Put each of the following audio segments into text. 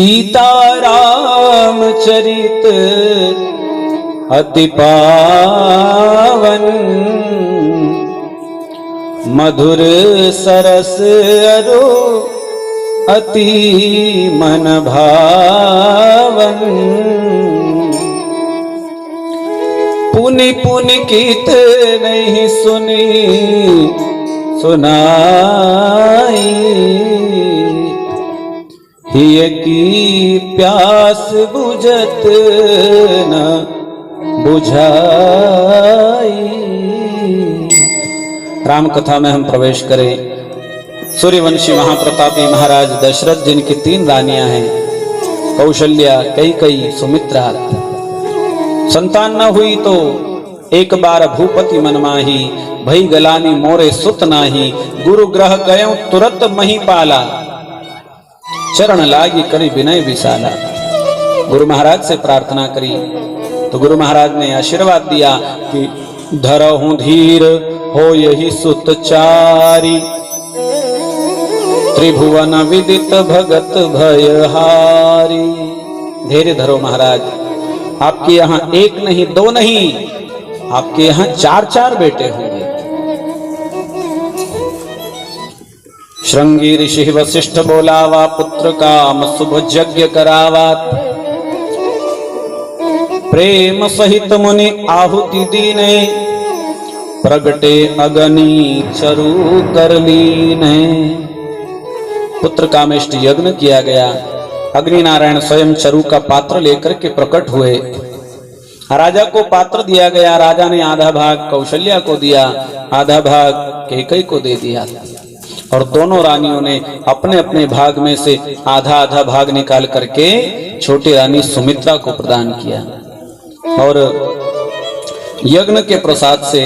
सीताराम चरित अति पावन, मधुर सरस अरु अति मन भावन। पुनि पुनि कीत नहीं सुनी सुनाई, हिय की प्यास बुझत न बुझाई। राम कथा में हम प्रवेश करें। सूर्यवंशी महाप्रतापी महाराज दशरथ, जिनकी 3 रानियां हैं, कौशल्या, कैकेयी, सुमित्रा। संतान न हुई तो एक बार भूपति मनमाही, भई गलानी मोरे सुत नाही। गुरु ग्रह गयो तुरत मही पाला, चरण लागी करी विनय विशाला। गुरु महाराज से प्रार्थना करी तो गुरु महाराज ने आशीर्वाद दिया कि धरहूं धीर हो यही सुतचारी, त्रिभुवन विदित भगत भयहारी। धैर्य धरो महाराज, आपके यहाँ 1 नहीं 2 नहीं, आपके यहाँ 4 बेटे होंगे। श्रृंगी ऋषि वशिष्ठ बोलावा, पुत्र काम शुभ यज्ञ करावा। प्रेम सहित मुनि आहुति दीने, प्रगटे अगनी चरु कर लीने। पुत्र कामेष्टि यज्ञ किया गया। अग्नि नारायण स्वयं चरु का पात्र लेकर के प्रकट हुए। राजा को पात्र दिया गया। राजा ने आधा भाग कौशल्या को दिया, आधा भाग कैकेयी को दे दिया, और दोनों रानियों ने अपने अपने भाग में से आधा आधा भाग निकाल करके छोटी रानी सुमित्रा को प्रदान किया। और यज्ञ के प्रसाद से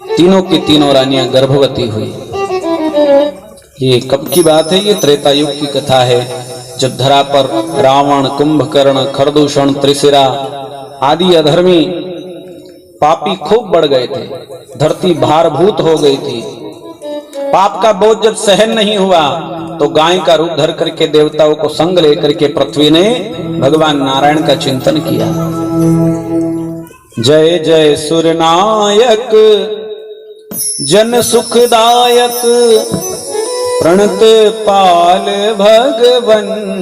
तीनों की तीनों रानियां गर्भवती हुई। ये कब की बात है? ये त्रेता युग की कथा है, जब धरा पर रावण, कुंभकर्ण, खरदूषण, त्रिशिरा आदि अधर्मी पापी खूब बढ़ गए थे। धरती भारभूत हो गई थी। पाप का बोझ जब सहन नहीं हुआ तो गाय का रूप धर करके देवताओं को संग लेकर के पृथ्वी ने भगवान नारायण का चिंतन किया। जय जय सुरनायक जन सुखदायक, प्रणत पाल भगवंता।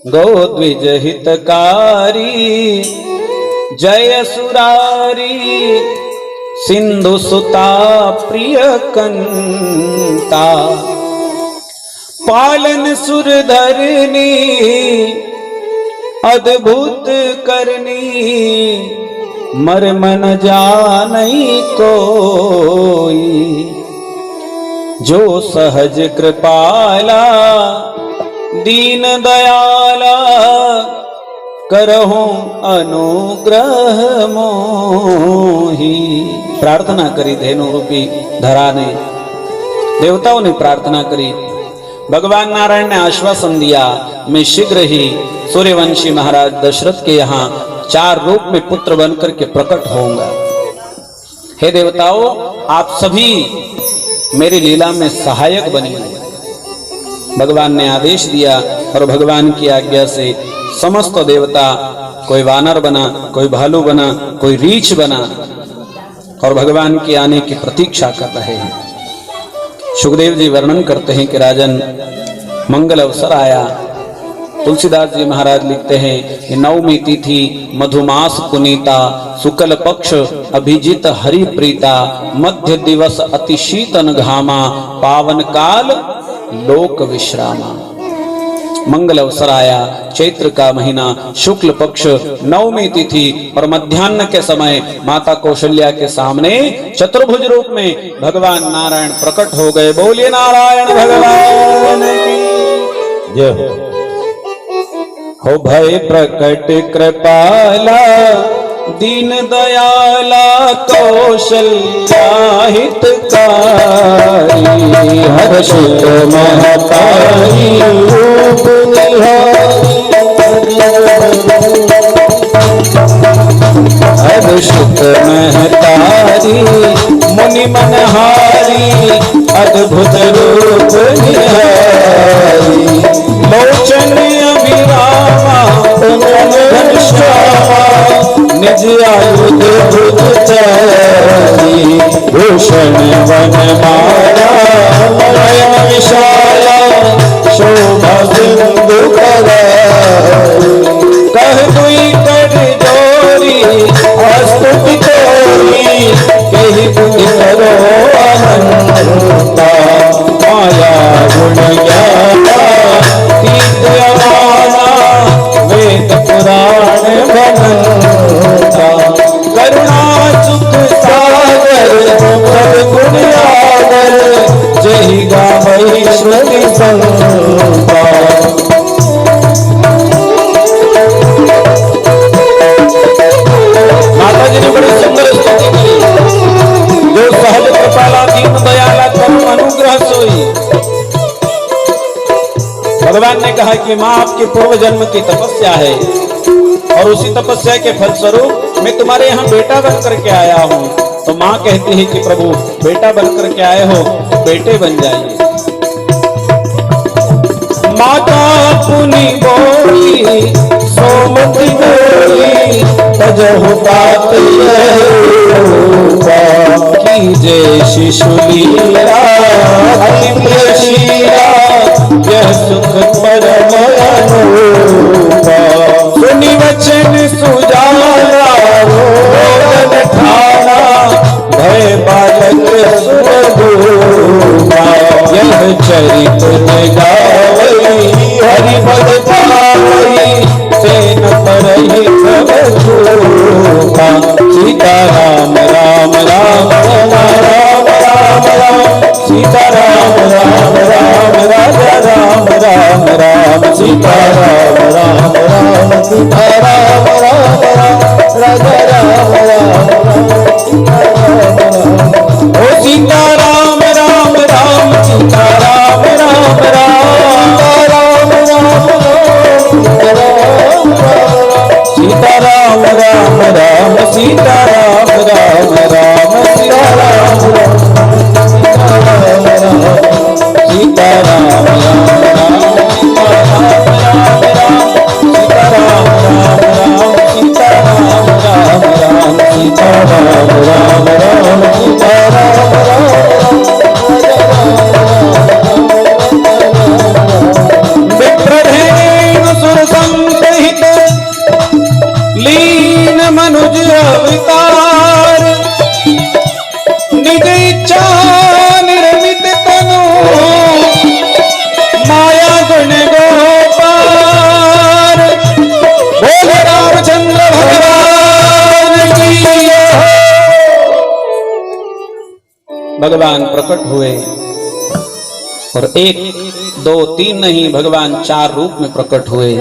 गो द्विज हितकारी जय सुरारी, सिंधु सुता प्रिय कंता। पालन सुर धरनी अद्भुत करनी, मर मन जानई कोई। जो सहज कृपाला दीन दयाला, करहूं अनुग्रह मोही। प्रार्थना करी धेनु रूपी धरा ने, देवताओं ने प्रार्थना करी। भगवान नारायण ने आश्वासन दिया, मैं शीघ्र ही सूर्यवंशी महाराज दशरथ के यहाँ 4 रूप में पुत्र बनकर के प्रकट होऊंगा। हे देवताओं, आप सभी मेरी लीला में सहायक बनिए। भगवान ने आदेश दिया और भगवान की आज्ञा से समस्त देवता, कोई वानर बना, कोई भालू बना, कोई रीछ बना, और भगवान के आने की प्रतीक्षा कर रहे हैं। सुखदेव जी वर्णन करते हैं कि राजन, मंगल अवसर आया। तुलसीदास जी महाराज लिखते हैं कि 9वीं तिथि मधुमास पुनीता, शुक्ल पक्ष अभिजित हरि प्रीता। मध्य दिवस अति शीतन घामा, पावन काल लोक विश्रामा। मंगल अवसर आया, चैत्र का महीना, शुक्ल पक्ष 9वीं तिथि और मध्याह्न के समय माता कौशल्या के सामने चतुर्भुज रूप में भगवान नारायण प्रकट हो गए। बोलिए नारायण भगवान की जय। हो भय प्रकट कृपाला दीन दयाला, कौशल्या हितकारी। हर्षित महतारी रूप निहारी, अभिषुक महतारी मुनि मनहारी अद्भुत रूप निहारी लोचन अभिरामा घनश्यामा निज आयुध भुज चारी भूषण वनमाला नयन विशाला शोभा सिंधु करारी कह दुई कर जोरी स्तुति तोरी कही बुद्धि करो अनंता माया गुण ज्ञाता तीर्थ अमाना वेद पुराण बनंता करुणा सुख सागर सद्गुण आगर जय गावैश्वरी संता माताजी ने बड़ी सुंदर स्तुति की। जो सहज कृपाला दीन दयाला करुण अनुग्रह सोई। भगवान ने कहा कि माँ आपके पूर्व जन्म की तपस्या है और उसी तपस्या के फलस्वरूप मैं तुम्हारे यहाँ बेटा बन करके आया हूँ। तो माँ कहती है कि प्रभु बेटा बन करके आए हो तो बेटे बन जाइए। माता पुनि बोली सोमति बोली तजहु तात कीजे शिशु लीला अति प्रियशीला यह सुख परम अनुपा सुनि वचन सुजाला रोदन ठाना भय बालक सुरभूपा यह चरित गावई हरि पद पावई तेन परहि सब रूपा सीता राम राम राम राम राम राम राम सीता राम राम राम राजा राम राम राम सीता राम राम राम सीता राम राम राम राजा राम राम ओ सीता राम राम राम सीता राम राम राम राम सीता राम राम राम सीता राम राम राम सीता राम सीता राम राम राम सीता राम राम राम सीता राम राम राम सीता राम राम राम सीता राम विप्रधेन सुर संहित लीन मनुज अवतार निज इच्छा निर्मित तनु माया गुण गोपार बोल रामचंद्र भगवान की भगवान प्रकट हुए और एक दो तीन नहीं भगवान 4 रूप में प्रकट हुए।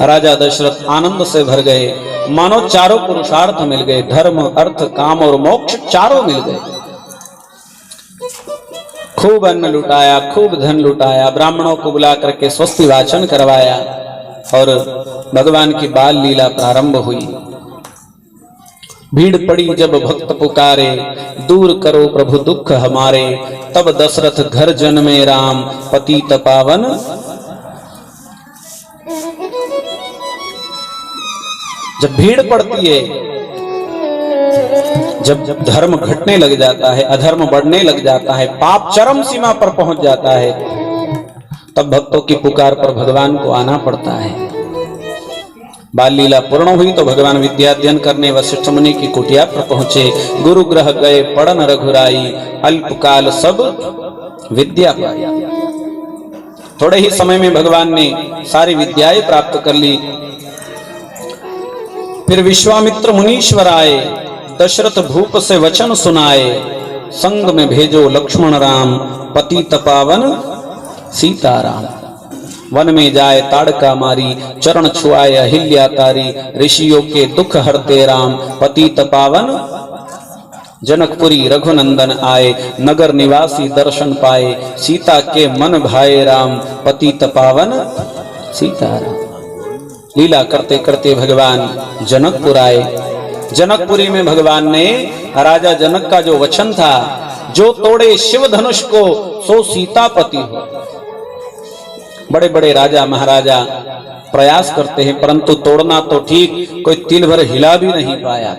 राजा दशरथ आनंद से भर गए मानो चारों पुरुषार्थ मिल गए धर्म अर्थ काम और मोक्ष चारों मिल गए। खूब अन्न लुटाया खूब धन लुटाया ब्राह्मणों को बुला करके स्वस्ति वाचन करवाया और भगवान की बाल लीला प्रारंभ हुई। भीड़ पड़ी जब भक्त पुकारे दूर करो प्रभु दुख हमारे तब दशरथ घर जन्मे राम पतित पावन। जब भीड़ पड़ती है जब धर्म घटने लग जाता है अधर्म बढ़ने लग जाता है पाप चरम सीमा पर पहुंच जाता है तब भक्तों की पुकार पर भगवान को आना पड़ता है। बाल लीला पूर्ण हुई तो भगवान विद्याध्ययन करने वशिष्ठ मुनि की कुटिया पर पहुंचे। गुरु ग्रह गए पढ़न रघुराई अल्पकाल सब विद्या पाई। थोड़े ही समय में भगवान ने सारी विद्याएं प्राप्त कर ली। फिर विश्वामित्र मुनीश्वर आए दशरथ भूप से वचन सुनाए संग में भेजो लक्ष्मण राम पतित पावन सीताराम। वन में जाए ताड़का मारी चरण छुआए अहिल्या तारी ऋषियों के दुख हरते राम पतित पावन। जनकपुरी रघुनंदन आए नगर निवासी दर्शन पाए सीता के मन भाए राम पतित पावन सीताराम। लीला करते करते भगवान जनकपुर आए। जनकपुरी में भगवान ने राजा जनक का जो वचन था, जो तोड़े शिव धनुष को सो सीतापति हो। बड़े बड़े राजा महाराजा प्रयास करते हैं, परंतु तोड़ना तो ठीक, कोई तिल भर हिला भी नहीं पाया।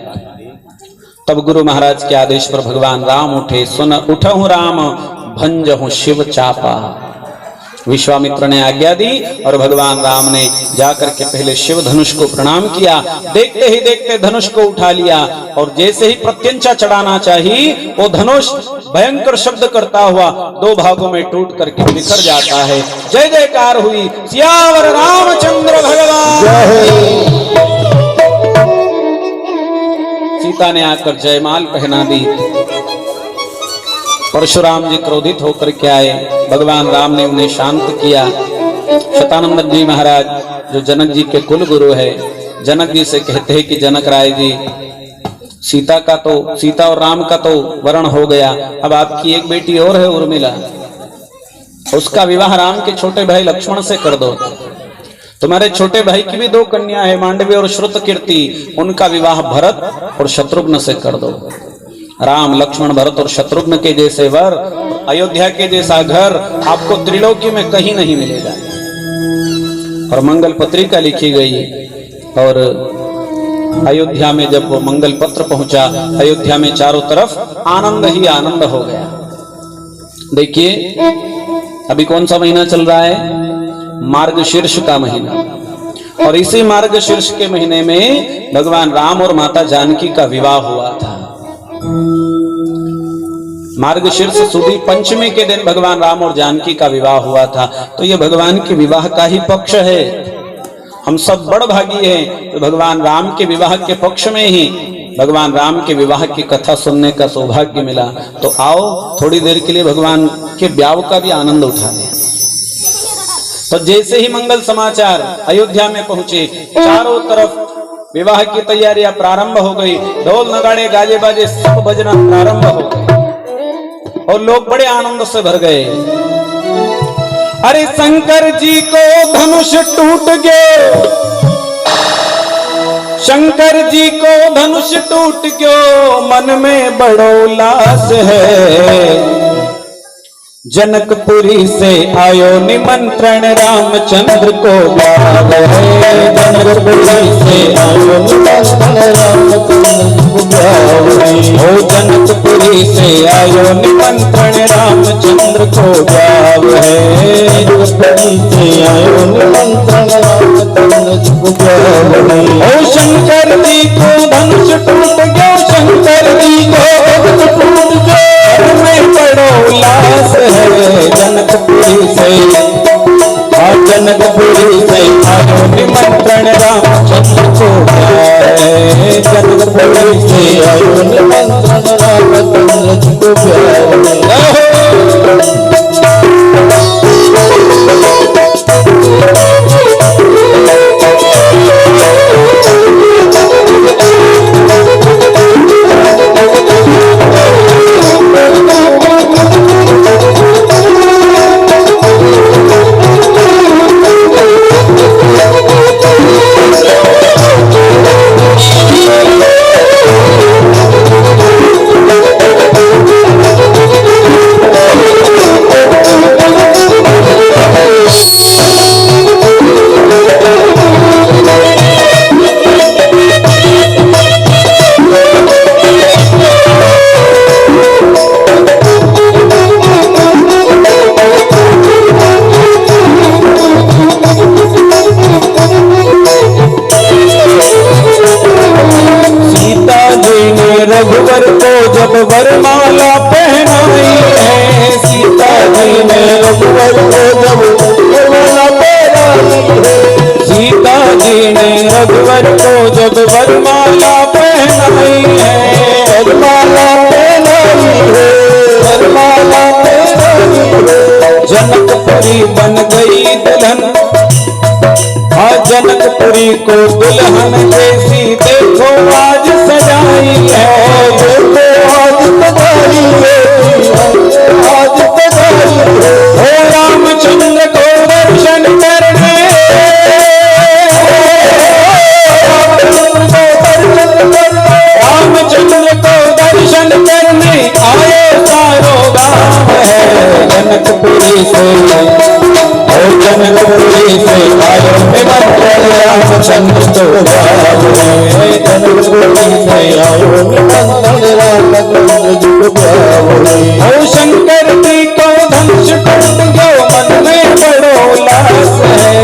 तब गुरु महाराज के आदेश पर भगवान राम उठे, सुन उठहु राम भंजहु शिव चापा। विश्वामित्र ने आज्ञा दी और भगवान राम ने जाकर के पहले शिव धनुष को प्रणाम किया। देखते ही देखते धनुष को उठा लिया और जैसे ही प्रत्यंचा चढ़ाना चाहिए, वो धनुष भयंकर शब्द करता हुआ दो भागों में टूट करके बिखर जाता है। जय जयकार हुई, सियावर रामचंद्र भगवान। सीता ने आकर जयमाल पहना दी। परशुराम जी क्रोधित होकर के आए, भगवान राम ने उन्हें शांत किया। शतानंद जी महाराज जो जनक जी के कुल गुरु है, जनक जी से कहते हैं कि जनक राय जी, सीता और राम का तो वरण हो गया, अब आपकी एक बेटी और है उर्मिला, उसका विवाह राम के छोटे भाई लक्ष्मण से कर दो। तुम्हारे छोटे भाई की भी 2 कन्या है, मांडवी और श्रुतकीर्ति, उनका विवाह भरत और शत्रुघ्न से कर दो। राम लक्ष्मण भरत और शत्रुघ्न के जैसे वर, अयोध्या के जैसा घर आपको त्रिलोकी में कहीं नहीं मिलेगा। और मंगल पत्रिका लिखी गई और अयोध्या में जब वो मंगल पत्र पहुंचा, अयोध्या में चारों तरफ आनंद ही आनंद हो गया। देखिए अभी कौन सा महीना चल रहा है? मार्गशीर्ष का महीना। और इसी मार्गशीर्ष के महीने में भगवान राम और माता जानकी का विवाह हुआ था। मार्गशीर्ष सुदी पंचमी के दिन भगवान राम और जानकी का विवाह हुआ था। तो ये भगवान के विवाह का ही पक्ष है। हम सब बड़ भागी हैं तो भगवान राम के विवाह के पक्ष में ही भगवान राम के विवाह की कथा सुनने का सौभाग्य मिला। तो आओ थोड़ी देर के लिए भगवान के ब्याह का भी आनंद उठा लें। तो जैसे ही मंगल समाचार अयोध्या में पहुंचे, चारों तरफ विवाह की तैयारियां प्रारंभ हो गई। ढोल नगाड़े गाजे बाजे सब बजना प्रारंभ हो गए और लोग बड़े आनंद से भर गए। अरे शंकर जी को धनुष टूट गयो, शंकर जी को धनुष टूट गयो, मन में बड़ो उल्लास है। जनकपुरी से आयो निमंत्रण रामचंद्र को गाव है। जनकपुरी से आयो निमंत्रण रामचंद्र को गाव है। ओ जनकपुरी से आयो निमंत्रण रामचंद्र को गाव है। जनकपुरी से आयो निमंत्रण रामचंद्र को गाव है। ओ शंकर जी को धनुष टूट गयो, शंकर जी को धनुष टूट गयो, में बड़ो उल्लास है। जनकपुरी से जनकपुरी से आयो निमंत्रण रामचंद्र को है। जनकपुरी से आयो निमंत्रण रामचंद्र को रघुवर को जब वरमाला पहनाई है। सीता जी ने रघुवर को जब वरमाला पहनाई है। सीता जी ने रघुवर को जब वरमाला पहनाई है। वरमाला पहनाई है, वरमाला पहनाई है। जनकपुरी बन गई दुल्हन, जनकपुरी को दुल्हन जैसी देखो आज सजाई है। देखो आज सजाई है, आज सजाई है। ओ रामचंद्र को दर्शन करने, से और जनकपुरी से आयो निमंत्रण रामचंद्र तो गावे। जनकपुरी से आयो निमंत्रण रामचंद्र तो गावे। ओ शंकर जी को धनुष टूट गयो मन में बड़ो उल्लास है।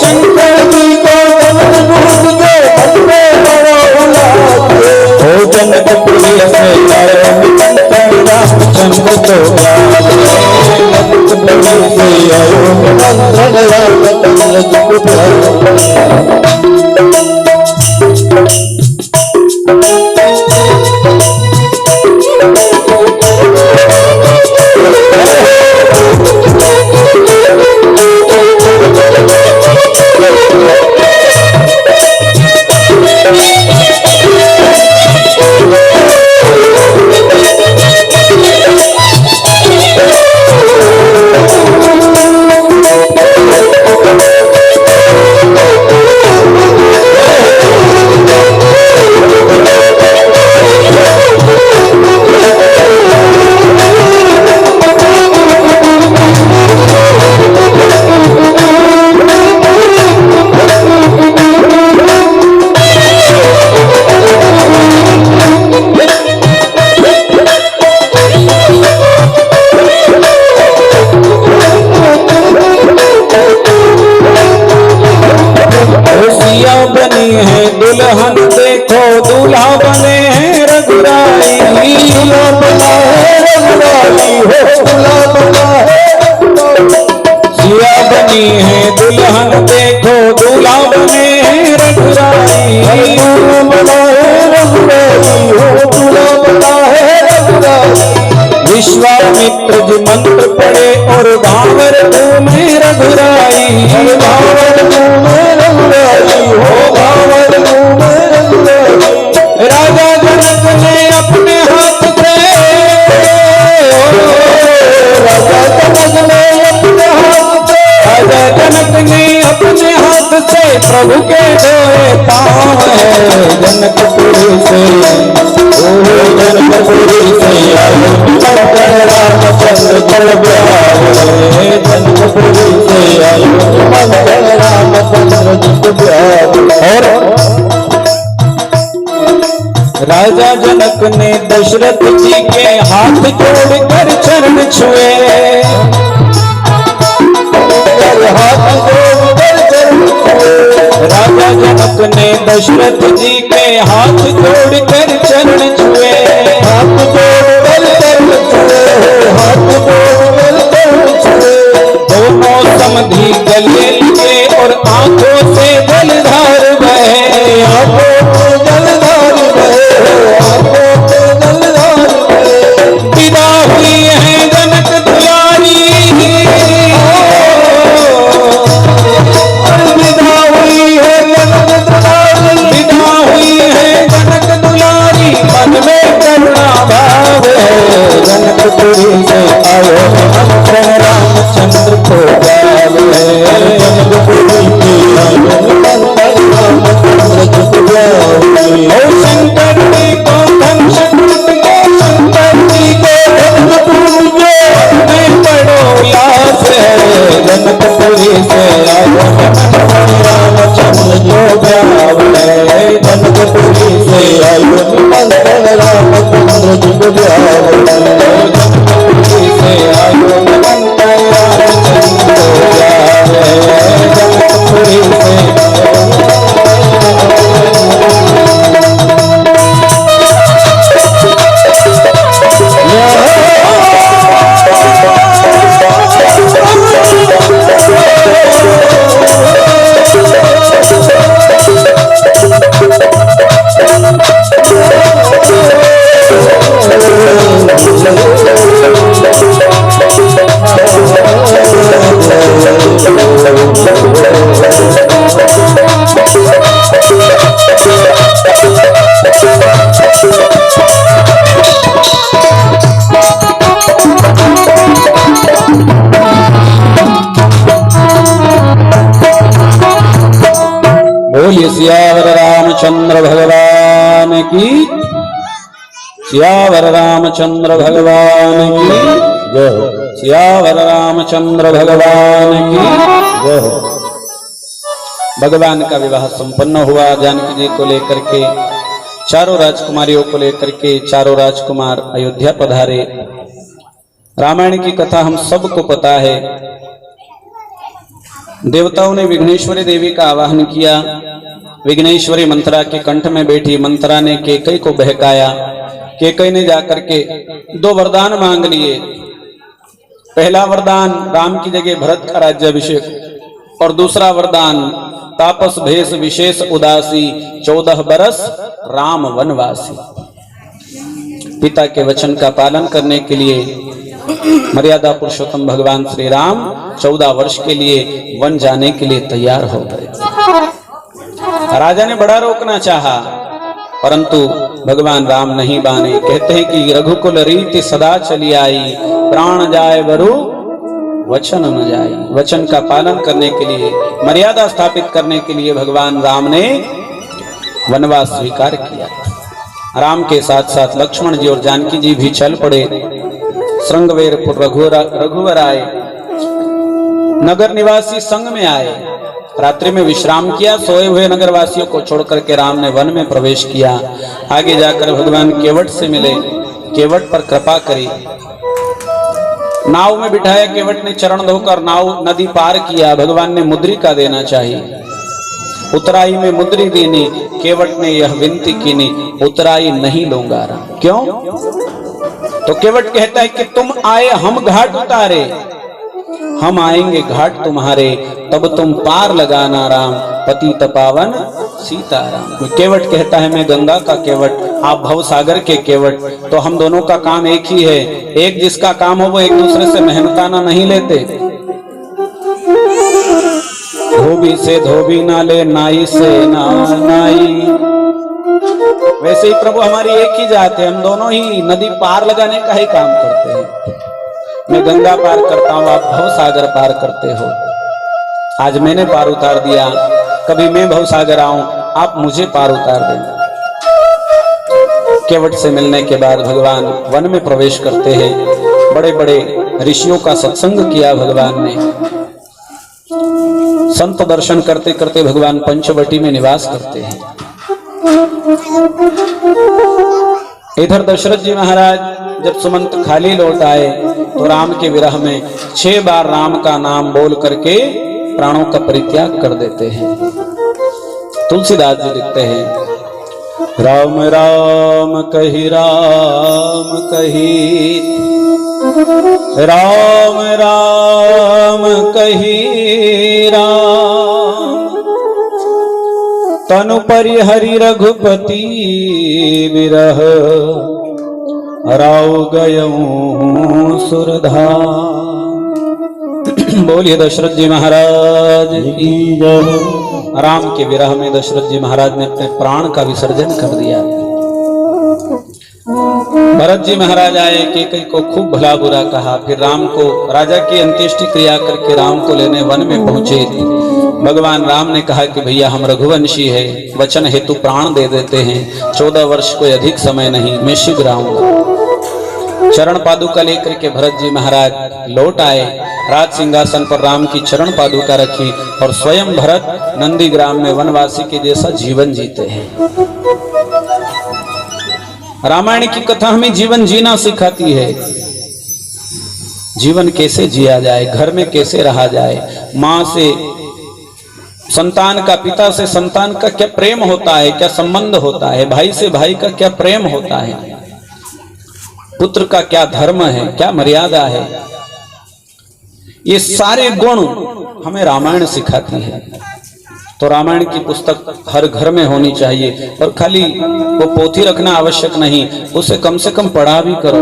शंकर जी को धनुष टूट गयो मन में बड़ो उल्लास है। ओ जनकपुरी से आयो निमंत्रण रामचंद्र तो गावे। जनकपुरी से आयो निमंत्रण रामचंद्र तो गावे। दुल्हन देखो दूल्हा बने हैं रघुराई। दूल्हा बना है रघुराई हो दूल्हा बना है। सिया बनी है दुल्हन देखो दूल्हा बने हैं रघुराई। दूल्हा बना है रघुराई हो दूल्हा बना है रघुराई। विश्वामित्र जी मंत्र पढ़े और भावर घूमे रघुराई। भावर घूमे रघुराई हो भावर घूमे रघुराई। राजा जनक ने अपने हाथ से राजा जनक ने अपने हाथ से राजा जनक ने अपने हाथ से प्रभु के धोए पाँव है। जनकपुरी से जनकपुरी से आयो रामचंद्र तो गावे। जनकपुरी से आयो रामचंद्र तो गावे। और राजा जनक ने दशरथ जी के हाथ जोड़कर चरण छुए। हाथ जोड़कर चरण छुए। राजा जनक ने दशरथ जी के हाथ जोड़कर चरण छुए। हाथ जोड़कर चरण छुए। हाथ जोड़कर चरण छुए। दोनों समधी गले लिए और आंखों से जलधार बहे। आंखों से जलधार विदा हुई है जनक दुलारी। विदा हुई है जनक दुलारी। विदा हुई है जनक दुलारी। मन में करुणा भाव है। जनकपुरी से आयो निमंत्रण रामचंद्र को गावे। जनकपुरी से आयो निमंत्रण रामचंद्र को गावे। ओ शंकर जी को धनुष टूट गयो। शंकर जी को धनुष टूट गयो मैं बड़ो उल्लास है। जनकपुरी से आयो निमंत्रण रामचंद्र को गावे। जनकपुरी से आयो निमंत्रण रामचंद्र को गावे। जनकपुरी से आयो निमंत्रण रामचंद्र को गावे। जनकपुरी से बोलिए सियावर रामचंद्र भगवान की। सियावर रामचंद्र भगवान की। जय हो। सियावर रामचंद्र भगवान की जय हो। भगवान का विवाह संपन्न हुआ। जानकी जी को लेकर के, चारों राजकुमारियों को लेकर के चारों राजकुमार अयोध्या पधारे। रामायण की कथा हम सबको पता है। देवताओं ने विघ्नेश्वरी देवी का आवाहन किया। विघ्नेश्वरी मंत्रा के कंठ में बैठी। मंत्रा ने केकई को बहकाया। केकई ने जाकर के 2 वरदान मांग लिए। पहला वरदान राम की जगह भरत का राज्याभिषेक, और दूसरा वरदान तापस भेष विशेष उदासी 14 बरस राम वनवासी। पिता के वचन का पालन करने के लिए मर्यादा पुरुषोत्तम भगवान श्री राम 14 वर्ष के लिए वन जाने के लिए तैयार हो गए। राजा ने बड़ा रोकना चाहा, परंतु भगवान राम नहीं बाने। कहते हैं कि रघुकुल रीति सदा चली आई, प्राण जाए बरु वचन न जाए। वचन का पालन करने के लिए, मर्यादा स्थापित करने के लिए भगवान राम ने वनवास स्वीकार किया। राम के साथ साथ लक्ष्मण जी और जानकी जी भी चल पड़े। श्रृंगवेरपुर रघुवर आए। नगर निवासी संग में आए। रात्रि में विश्राम किया। सोए हुए नगरवासियों को छोड़कर के राम ने वन में प्रवेश किया। आगे जाकर भगवान केवट से मिले। केवट पर कृपा करी। नाव में बिठाया। केवट ने चरण धोकर नाव नदी पार किया। भगवान ने मुद्रिका देना चाहिए, उतराई में मुद्री देनी। केवट ने यह विनती कीनी, उतराई नहीं लूंगा राम। क्यों? तो केवट कहता है कि तुम आए हम घाट उतारे, हम आएंगे घाट तुम्हारे, तब तुम पार लगाना राम, पतित पावन सीताराम। केवट कहता है मैं गंगा का केवट, आप भवसागर के केवट, तो हम दोनों का काम एक ही है। एक जिसका काम हो वो एक दूसरे से मेहनताना नहीं लेते। धोबी से धोबी ना ले, नाई से ना नाई। वैसे ही प्रभु हमारी एक ही जात है, हम दोनों ही नदी पार लगाने का ही काम करते हैं। मैं गंगा पार करता हूँ, आप भवसागर पार करते हो। आज मैंने पार उतार दिया, कभी मैं भवसागर आऊं, आप मुझे पार उतार दें। केवट से मिलने के बाद भगवान वन में प्रवेश करते हैं। बड़े बड़े ऋषियों का सत्संग किया भगवान ने। संत दर्शन करते करते भगवान पंचवटी में निवास करते हैं। इधर दशरथ जी महाराज जब सुमंत खाली लौट आए तो राम के विरह में 6 बार राम का नाम बोल करके प्राणों का परित्याग कर देते हैं। तुलसीदास जी लिखते हैं, राम राम कही राम कही, राम राम कही राम, तनु परिहरि रघुपति विरह, राव गयऊं सुरधाम। बोलिए दशरथ जी महाराज की जय। राम के विरह में दशरथ जी महाराज ने अपने प्राण का विसर्जन कर दिया। भरत जी महाराज आए, केकई को खूब भला बुरा कहा। फिर राम को राजा की अंत्येष्टि क्रिया करके राम को लेने वन में पहुंचे। भगवान राम ने कहा कि भैया हम रघुवंशी है, वचन हेतु प्राण दे देते हैं, 14 वर्ष कोई अधिक समय नहीं, मैं शीघ्र आऊंगा। चरण पादुका लेकर के भरत जी महाराज लौट आए। राज सिंहासन पर राम की चरण पादुका रखी और स्वयं भरत नंदीग्राम में वनवासी के जैसा जीवन जीते हैं। रामायण की कथा हमें जीवन जीना सिखाती है। जीवन कैसे जिया जाए, घर में कैसे रहा जाए, माँ से संतान का, पिता से संतान का क्या प्रेम होता है, क्या संबंध होता है, भाई से भाई का क्या प्रेम होता है, पुत्र का क्या धर्म है, क्या मर्यादा है, ये सारे गुण हमें रामायण सिखाती है। तो रामायण की पुस्तक हर घर में होनी चाहिए, और खाली वो पोथी रखना आवश्यक नहीं, उसे कम से कम पढ़ा भी करो।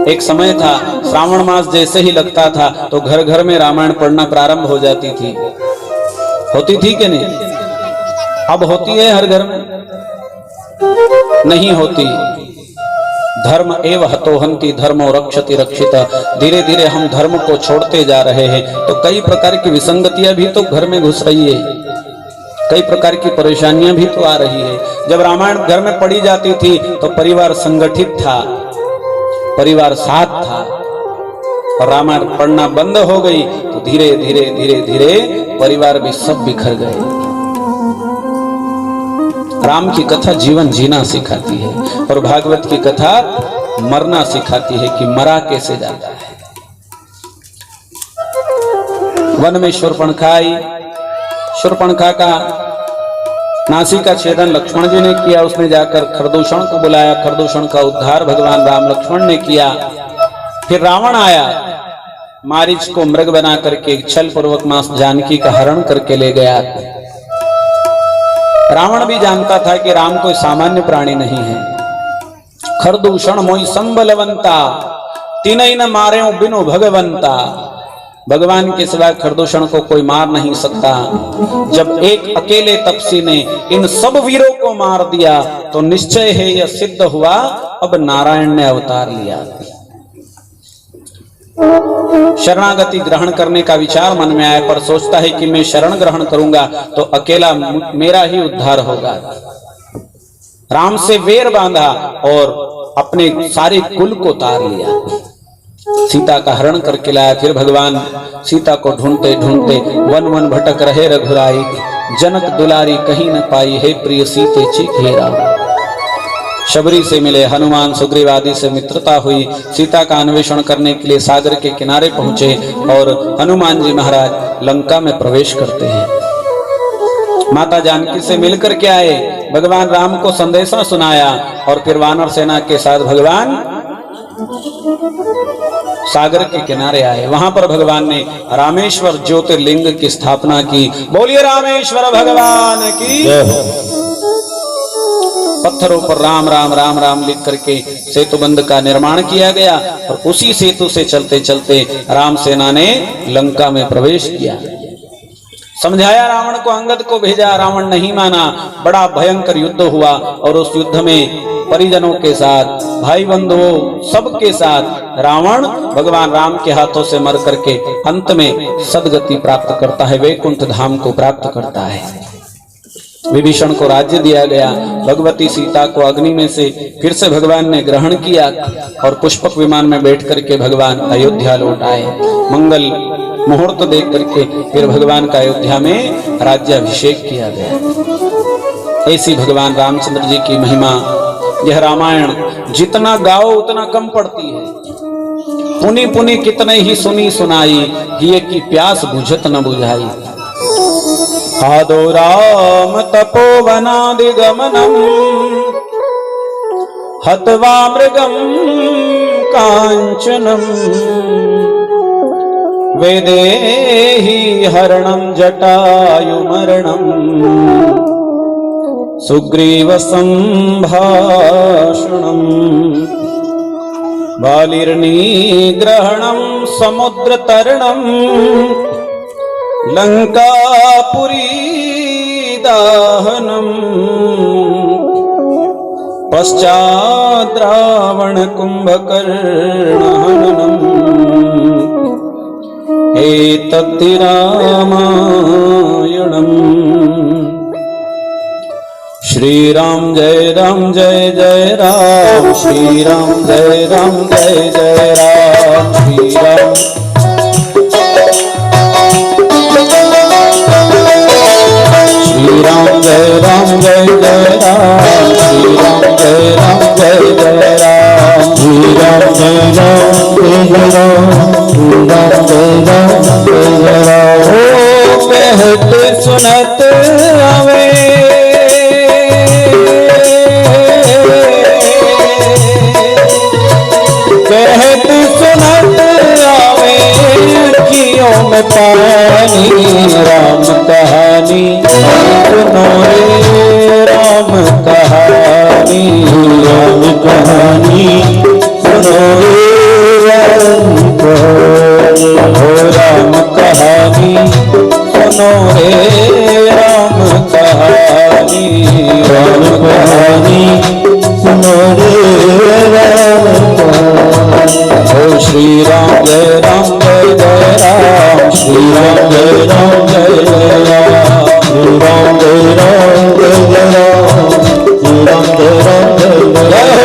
एक समय था, श्रावण मास जैसे ही लगता था तो घर घर में रामायण पढ़ना प्रारंभ हो जाती थी। होती थी कि नहीं? अब होती है हर घर में? नहीं होती। धर्म एव हतोहंति धर्मो रक्षति रक्षिता। धीरे धीरे हम धर्म को छोड़ते जा रहे हैं, तो कई प्रकार की विसंगतियां भी तो घर में घुस रही है, कई प्रकार की परेशानियां भी तो आ रही है। जब रामायण घर में पढ़ी जाती थी तो परिवार संगठित था, परिवार साथ था और रामायण पढ़ना बंद हो गई तो धीरे धीरे धीरे धीरे परिवार भी सब बिखर गए। राम की कथा जीवन जीना सिखाती है और भागवत की कथा मरना सिखाती है कि मरा कैसे जाता है। वन में शूर्पणखा आई, शूर्पणखा का नासिका छेदन लक्ष्मण जी ने किया। उसने जाकर खरदूषण को बुलाया, खरदूषण का उद्धार भगवान राम लक्ष्मण ने किया। फिर रावण आया, मारीच को मृग बना करके छल पूर्वक मां जानकी का हरण करके ले गया। रावण भी जानता था कि राम कोई सामान्य प्राणी नहीं है। खरदूषण मोई संबलवंता, तीनई न मारे बिनु भगवंता। भगवान के सिवा खरदूषण को कोई मार नहीं सकता। जब एक अकेले तपसी ने इन सब वीरों को मार दिया तो निश्चय है यह सिद्ध हुआ अब नारायण ने अवतार लिया। शरणागति ग्रहण करने का विचार मन में आया, पर सोचता है कि मैं शरण ग्रहण करूंगा तो अकेला मेरा ही उद्धार होगा। राम से वेर बांधा और अपने सारे कुल को तार लिया। सीता का हरण करके लाया। फिर भगवान सीता को ढूंढते ढूंढते वन वन भटक रहे रघुराई। जनक दुलारी कहीं न पाई, है प्रिय सीते चीखे राम। शबरी से मिले, हनुमान सुग्रीव आदि से मित्रता हुई। सीता का अन्वेषण करने के लिए सागर के किनारे पहुंचे और हनुमान जी महाराज लंका में प्रवेश करते हैं। माता जानकी से मिलकर के आए, भगवान राम को संदेशा सुनाया और फिर वानर सेना के साथ भगवान सागर के किनारे आए। वहां पर भगवान ने रामेश्वर ज्योतिर्लिंग की स्थापना की। बोलिए रामेश्वर भगवान की। पत्थरों पर राम राम राम राम लिख करके सेतु बंध का निर्माण किया गया और उसी सेतु से चलते चलते राम सेना ने लंका में प्रवेश किया। समझाया रावण को, अंगद को भेजा, रावण नहीं माना। बड़ा भयंकर युद्ध हुआ और उस युद्ध में परिजनों के साथ, भाई बंधुओं सबके साथ रावण भगवान राम के हाथों से मर करके अंत में सदगति प्राप्त करता है, वैकुंठ धाम को प्राप्त करता है। विभीषण को राज्य दिया गया। भगवती सीता को अग्नि में से फिर से भगवान ने ग्रहण किया और पुष्पक विमान में बैठ करके भगवान अयोध्या लौट आए। मंगल मुहूर्त देख करके फिर भगवान का अयोध्या में राज्याभिषेक किया गया। ऐसी भगवान रामचंद्र जी की महिमा। यह रामायण जितना गाओ उतना कम पड़ती है। पुनि पुनि कितने ही सुनी सुनाई, ये की प्यास बुझत न बुझाई। आदो राम तपोवनादिगमनम् हत्वा मृगं कांचनम् वेदेहि हरणं जटायुमरणम् सुग्रीव संभाषणम् बालिर्निग्रहणं समुद्रतरणम् लंकापुरी दाहनम् पश्चात् रावण कुंभकर्ण हननम् एतद्धि रामायणम्। श्री राम जय राम जय जय राम, श्री राम जय राम जय जय राम, श्री राम श्री राम जय राम जय जय राम, श्री राम जय राम जय जय राम, श्री राम जय राम जय जय राम, श्री राम जय राम जय जय राम। ओ कहत सुनत आवे कहत सुनत आवे अखियों में पानी। राम कहानी सुनो रे राम कहानी, राम कहानी सुनो रे राम कहानी, हो राम कहानी सुनो रे राम कहानी, राम कहानी सुनो रे राम कहानी। हो श्री राम जय राम जय जय राम, श्री राम जय राम जय जय राम, श्री राम जय राम जय जय राम, श्री राम जय राम जय जय राम।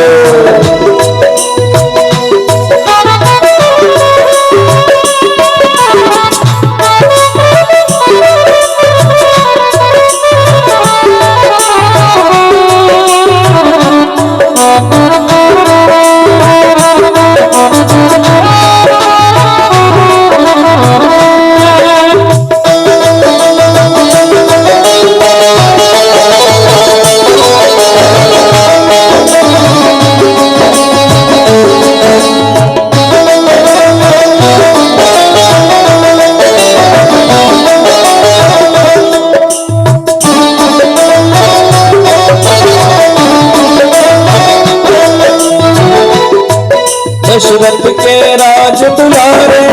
दुलारे,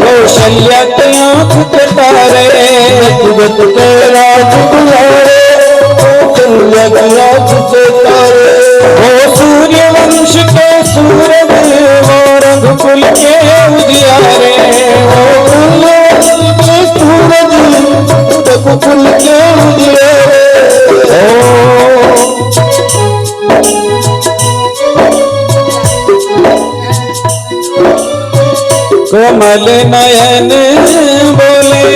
कौशल्या के आँख के तारे, जगत के राज दुलारे, कौशल्या के आँख के तारे। वो सूर्य वंश के सूरज, वो रघुकुल के उजियारे, वो सूर्य के सूरज, रघुकुल के उजियारे। कोमल नयन बोले,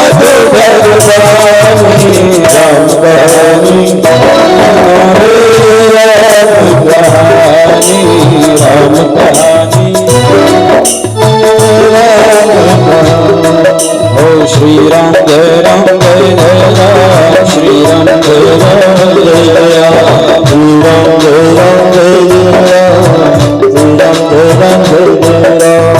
मधुर वाणी राम कहानी, राम कहानी। ओ श्री राम जय राम जय जय राम, श्री राम जय राम जय जय राम, श्री राम जय राम जय जय राम, श्री राम जय राम जय जय राम।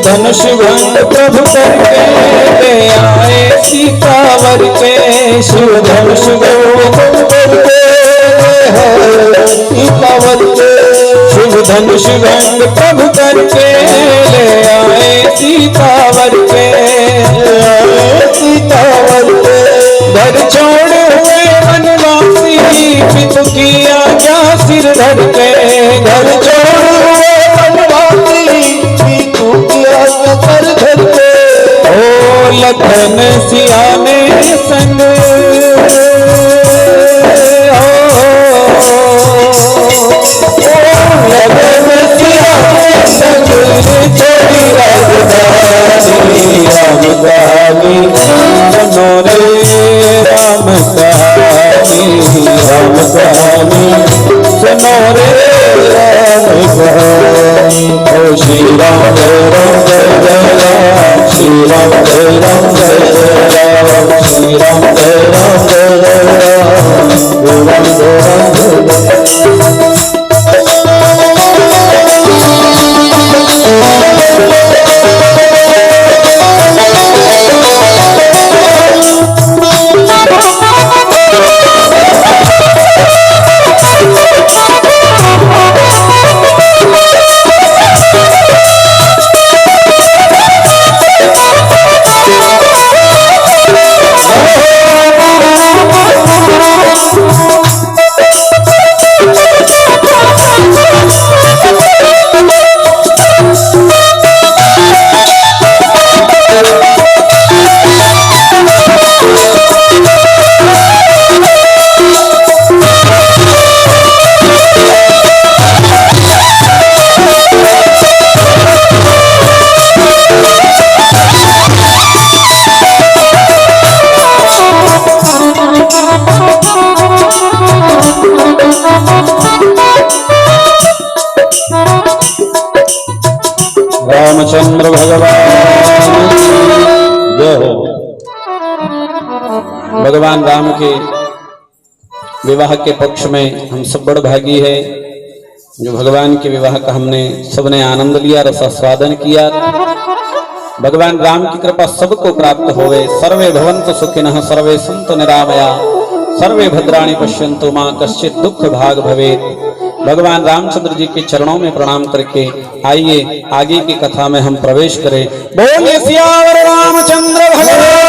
धनुष भंग प्रभु करके ले आए सीतावर के, शिव धनुष भंग करके सीतावर के, शिव धनुष भंग प्रभु करके ले आए सीतावर के, सीतावर के। घर छोड़ हुए वनवासी, पितु की आज्ञा सिर धर के, घर छोड़ हुए वनवासी, पितु की आज्ञा सिर धर के। ओ लखन सिया में संग, लखन सिया में संग, छोड़ी राजधानी राम कहानी, सुनो रे राम कहानी, राम कहानी, सुनो रे राम कहानी। ओ श्री राम जय राम जय जय राम, श्री राम जय राम जय जय राम, श्री राम जय राम जय जय राम, श्री राम जय राम जय जय राम। रामचंद्र भगवान जय हो। भगवान राम के विवाह के पक्ष में हम सब बड़ भागी है, जो भगवान के विवाह का हमने सबने आनंद लिया, रसास्वादन किया। भगवान राम की कृपा सबको प्राप्त होवे। सर्वे भवन्तु सुखिनः, सर्वे सन्तु निरामया, सर्वे भद्राणि पश्यन्तु मा कश्चित् दुःख भाग भवेत्। भगवान रामचंद्र जी के चरणों में प्रणाम करके आइए आगे की कथा में हम प्रवेश करें। बोलिए सियावर रामचंद्र भगवान।